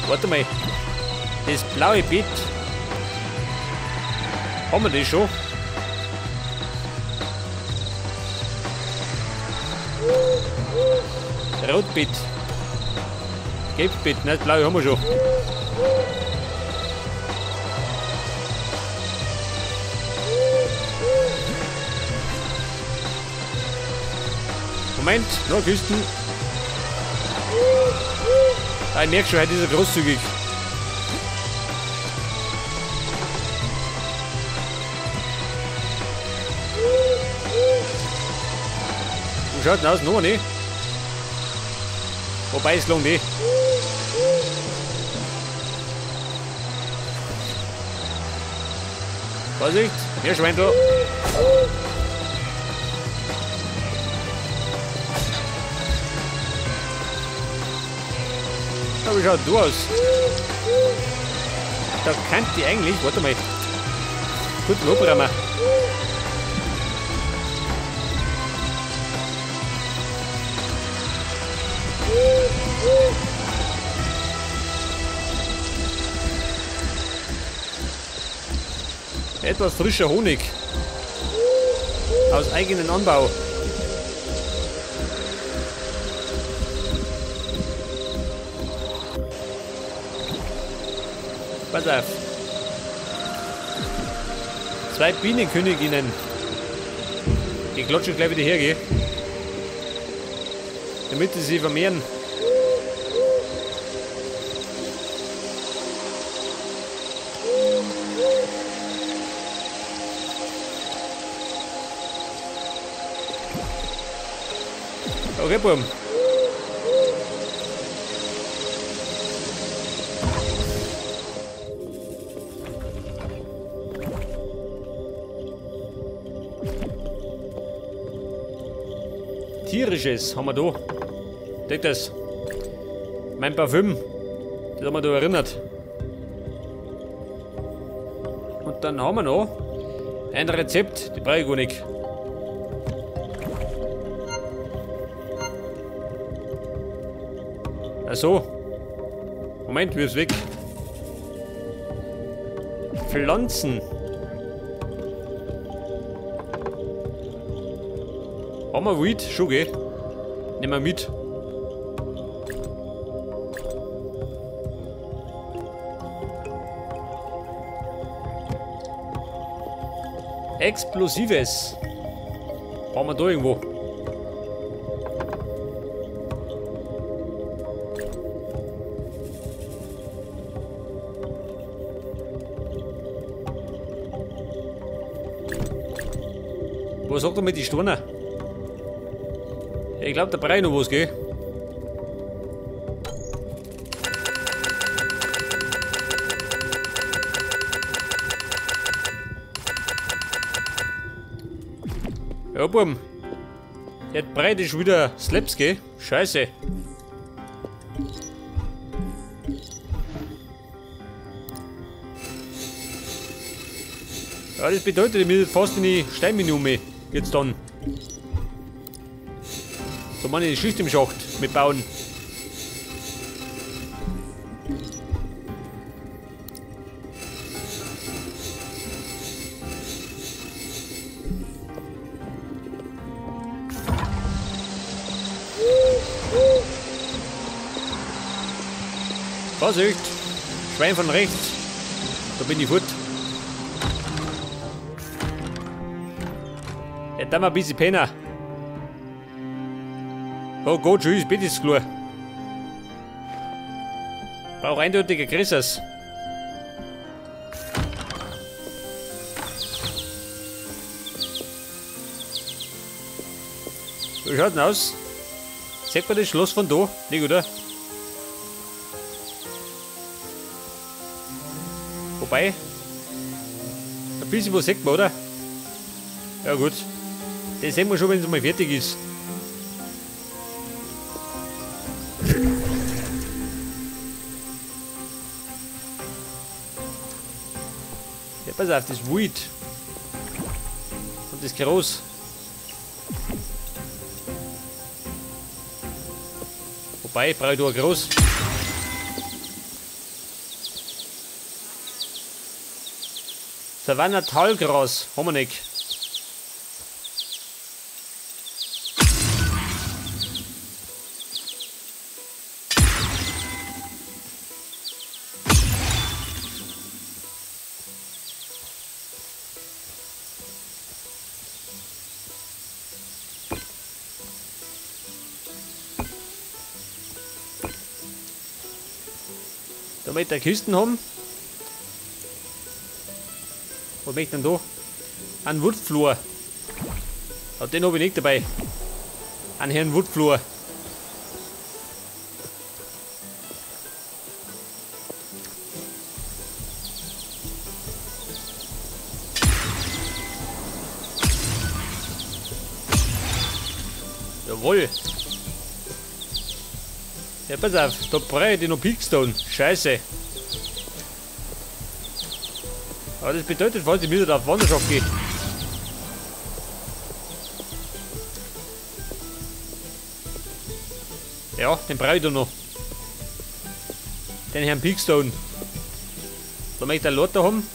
Warte mal. Das blaue Bett. Haben wir das schon? Rotbett. Gelbbett, ne? Das blaue haben wir schon. Moment, noch Küsten. Ah, ich merke schon, heute ist er großzügig. Wo schaut denn aus? Noch nicht. Wobei es lang nicht. Vorsicht, mehr Schweindel. Ja, wie schaut du aus? Da kann die eigentlich, warte mal, gut Lobrammer. Etwas frischer Honig aus eigenem Anbau. Pass auf. 2 Bienenköniginnen. Die klatschen gleich wieder hergehen. Damit sie sich vermehren. Okay, Buben. Tierisches haben wir da. Denk das. Mein Parfüm. Das haben wir da erinnert. Und dann haben wir noch ein Rezept. Die brauche ich gar nicht. So. Moment, mir ist weg. Pflanzen. Haben wir Weed? Schon, gell? Nehmen wir mit. Explosives. Haben wir da irgendwo? Was sagt er mit die Sturner? Ich glaube, da brauche ich noch was, gell? Ja, Buben. Jetzt breit ist wieder Slaps, gell? Scheiße. Ja, das bedeutet, ich muss fast in die Steinmine um. Jetzt dann. So meine die Schicht im Schacht mit bauen. Vorsicht! Schwein von rechts. Da bin ich fort. Ja, da mal ein bisschen Penner. Oh Gott, tschüss, bitte ist klar. Brauch eindeutig ein größeres. Wie schaut denn aus? Sieht man das Schloss von da? Nicht, oder? Wobei, ein bisschen was sieht man, oder? Ja gut. Das sehen wir schon, wenn es mal fertig ist. Ja, pass auf, das Weed. Und das Groß. Wobei, brauche ich da ein Groß. Savannah Talgras, haben wir nicht. Da möchte ich Kisten haben. Was möchte ich denn da? Ein Woodfloor. Aber den habe ich nicht dabei. Ein Herrn Woodfloor. Jawohl. Ja, pass auf, da brauche ich noch Peakstone. Scheiße. Aber das bedeutet, falls ich wieder auf Wanderschaft gehe. Ja, den brauche ich da noch. Den Herrn Peakstone. Da möchte ich einen Lotter haben.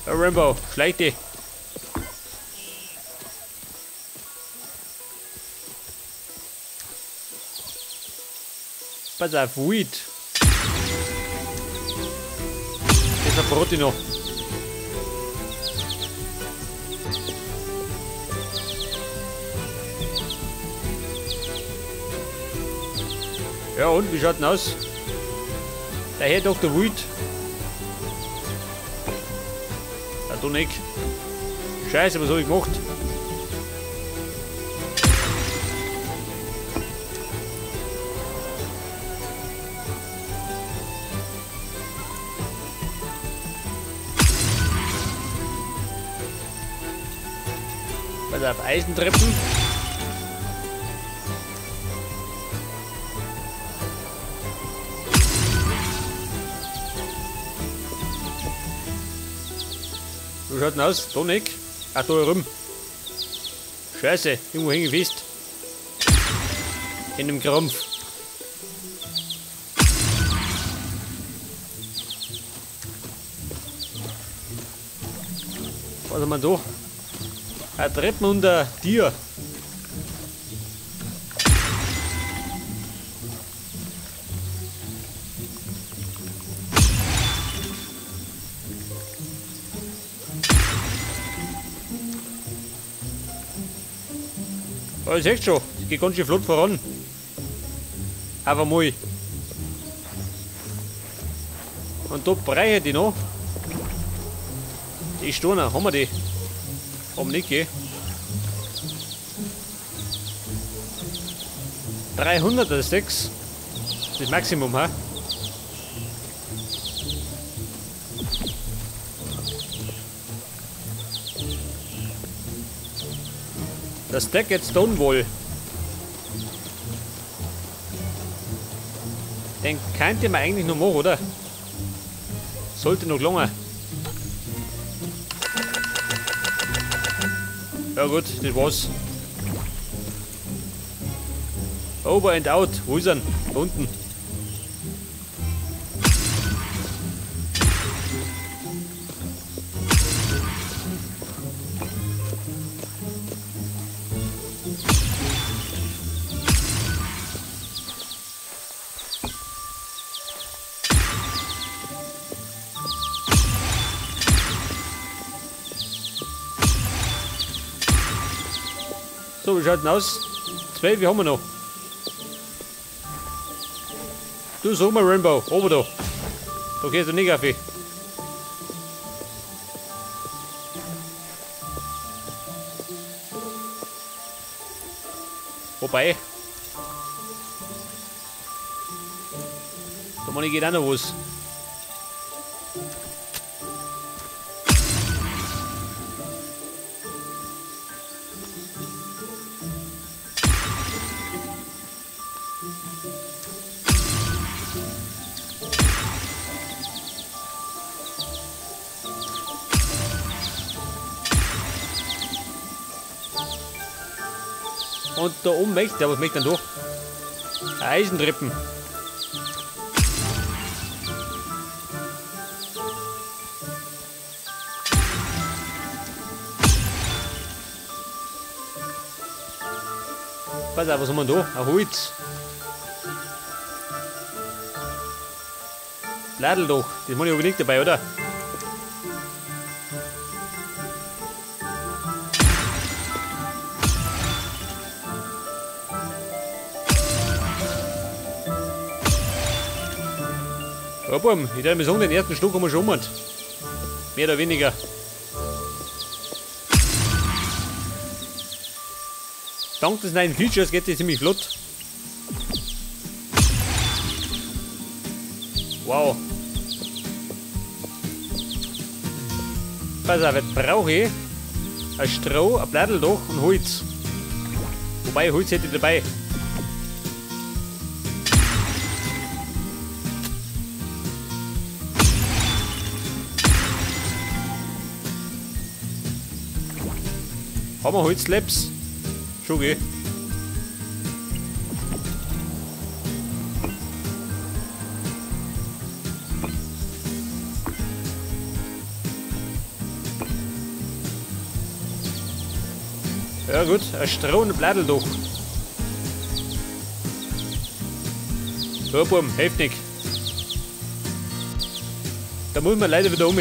Ja, Rambo, schleich dich. Pass auf, Weed. Das verbrate ich noch. Ja und, wie schaut denn aus? Der Herr Dr. Weed. Ja, du nicht. Scheiße, was habe ich gemacht? Pass auf, Eisentreppen. Wie schaut denn aus? Da nicht? Ach, da herum. Scheiße, irgendwo hänge ich fest. In dem Krampf. Was haben wir da? Ein Treppen unter dir. Oh, ich sehe schon, es geht ganz schön flott voran. Aber mal. Und da breche die noch. Die Steine, haben wir die? Haben nicht, gell? 300er Stacks. Das Maximum, ha? Das Stack jetzt Stonewall. Den könnte man eigentlich noch machen, oder? Sollte noch lange. Ja gut, das war's. Over and out. Wo ist er? Da unten. So, wie schaut denn aus? 12, wie haben wir noch? Du sag mal, Rainbow, oben da. Da gehst du nicht auf. Wobei. Da geht auch noch was. Und da oben möchte er, was möchte er denn da? Eisentreppen. Pass auf, was haben wir da? Ein Holz. Ladel doch. Das muss ich aber nicht dabei, oder? Ja, Buben, ich würde mir sagen, den ersten Stück haben wir schon gemacht. Mehr oder weniger. Dank des neuen Features geht das ziemlich flott. Wow. Pass auf, jetzt brauche ich ein Stroh, ein Blatteldach und Holz. Wobei, Holz hätte ich dabei. Haben wir Holzslabs? Schon geh. Ja gut, ein Stroh und ein Blatteldach. Ja, Buben, heftig. Da muss man leider wieder um.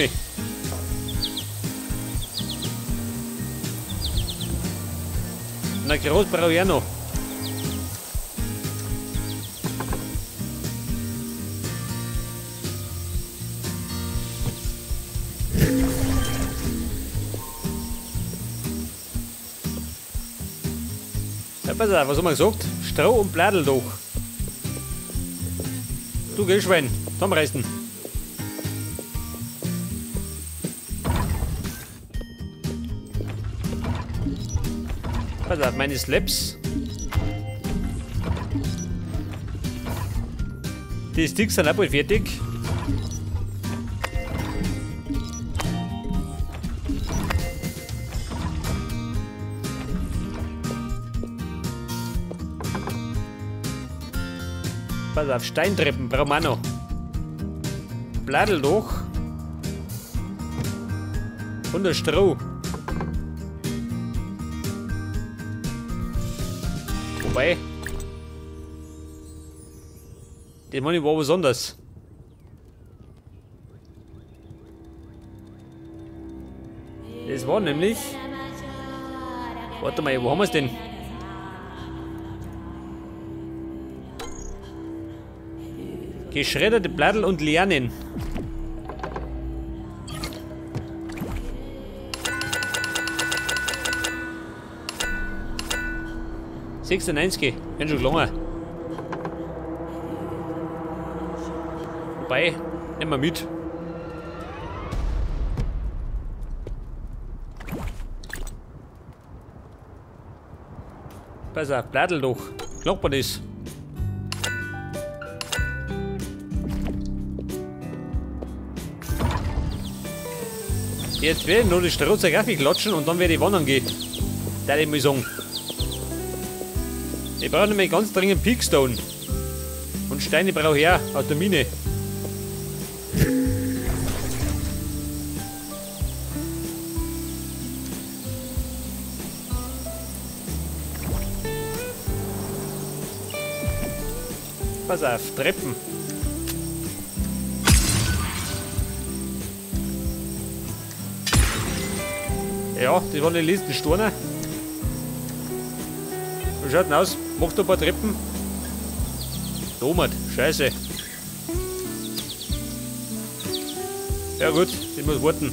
Na, groß brauche ich auch noch. Ja, pass auf, was haben wir gesagt? Stroh und Blatteldach. Du, geh, Schwein, zusammenreißen. Pass auf, meine Slabs. Die Sticks sind auch bald fertig. Pass auf, Steintreppen brauchen wir auch noch. Blatteldach. Und das Stroh. Wobei, den Money war was anderes. Das war nämlich. Warte mal, wo haben wir es denn? Geschredderte Blattel und Lianen. $96, bin schon lange. Wobei, nehmen wir mit. Pass auf, Blattel doch. Klappt man das? Jetzt werde ich noch die Strohzeug aufklatschen und dann werde ich wandern gehen. Da ich mal sagen. Ich brauche nämlich ganz dringend Peakstone. Und Steine brauche ich auch aus der Mine. Pass auf, Treppen. Ja, das waren die letzten Steine. Wie schaut denn aus? Macht ein paar Treppen. Domert, scheiße. Ja gut, ich muss warten.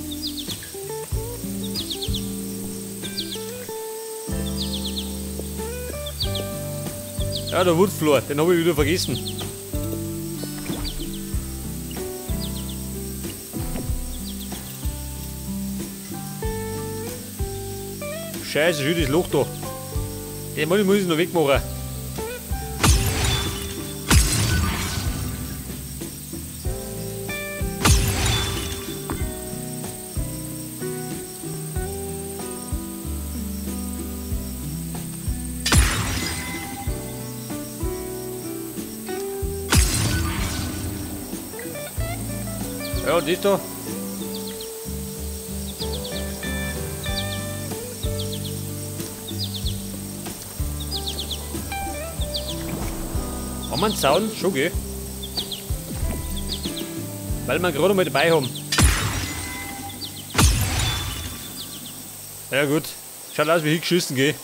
Ja, der Woodfloor, den habe ich wieder vergessen. Scheiße, schön das Loch da. Den muss ich noch wegmachen. Ja, und ist da. Haben wir einen Zaun? Schon, gell? Weil wir gerade mal dabei haben. Ja gut. Schaut aus wie hingeschissen, gell?